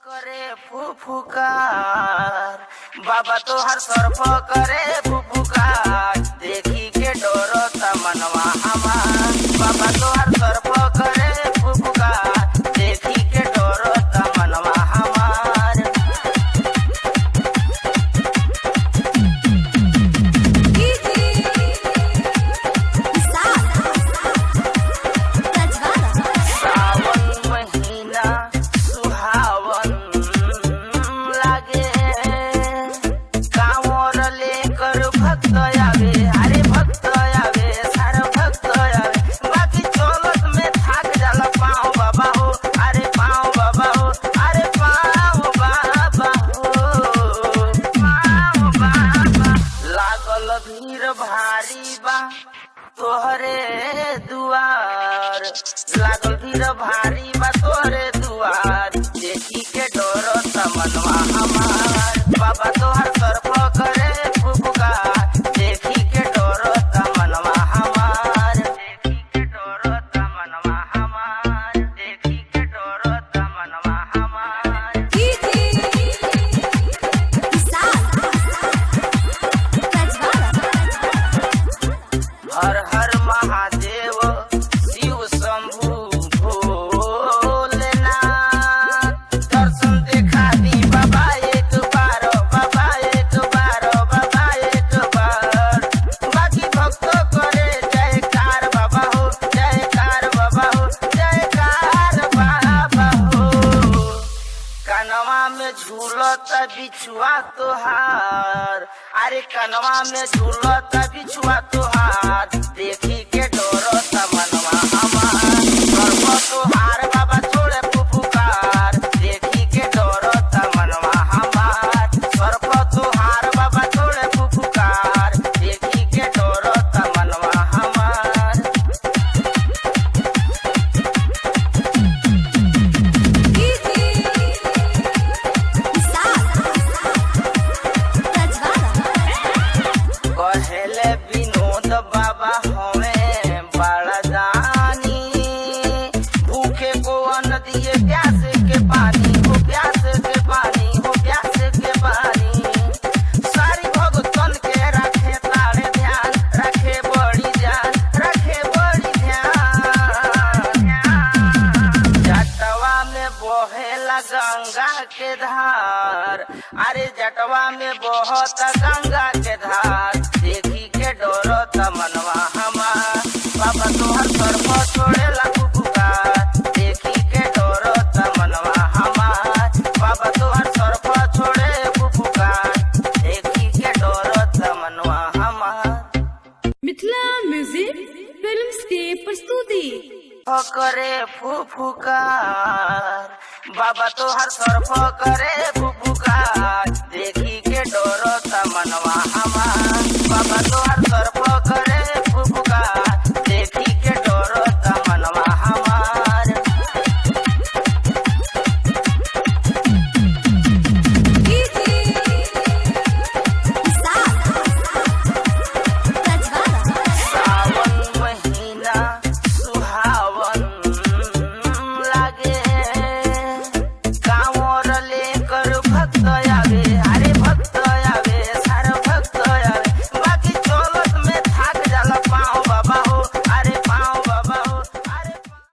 करे फुफुकार बाबा तो हर सर्फ करे फुफुकार देखी के डरो मनवा हमार बाबा तो हर सर्फ करे फुफुकार देखी के डरो मनवा हमार। सावन महीना सुहावन लागे कांवर लेकर भक्त आवे अरे भक्त आवे सारा भक्त आवे बाकी चौलत में थाक जाला पाँव बाबा हो अरे पाँव बाबा हो अरे पाँव बाबा हो पाँव बाबा लागल भीड़ भारी बा तोहरे दुआर लागल भीड़ भारी बा तोहरे दुआर देखी के डरो मनवा हमार बाबा तोहर सर्फ करे फुफुकार देखी के डरो मनवा हमार देखी के डरो मनवा हमार देखी के डरो मनवा हमार। हर हर महादेव शिव शंभु भोलेनाथ दर्शन देखा दी बाबा एक बार बाबा एक बार बाबा एक बार बाकी भक्त करे जयकार बाबा हो जयकार बाबा हो जयकार बाबा हो। कनवा में झूलता बिछुआ तोहार अरे कनवा में झूलता बिछुआ तोहार देखी के डरो मनवा हमार सर्व तोहार बाबा छोड़े फुफुकार देखी के डरो मनवा हमार सर्व तोहार बाबा छोड़े फुफुकार देखी के डरो मनवा हमार। कहेले विनोद बाबा हमें बड़ा दानी भूखे को अन्न दिए प्यासे के पानी हो प्यासे के पानी हो प्यासे के पानी सारी भगतन के रखे तारे ध्यान रखे बड़ी जान रखे बड़ी ध्यान। जटवा में बहेला गंगा के धार अरे जटवा में बहुत गंगा के धार देखी के डरो मनवा हमार बाबा तोहर सर्फ छोड़ेला फुफुकार देखी के डरो मनवा हमार बाबा तोहर सर्फ छोड़े फुफुकार देखी के डरो मनवा हमार। मिथिला म्यूजिक फिल्म्स के प्रस्तुति करे फुफुकार बाबा तोहर सर्फ करे फुफुकार देखी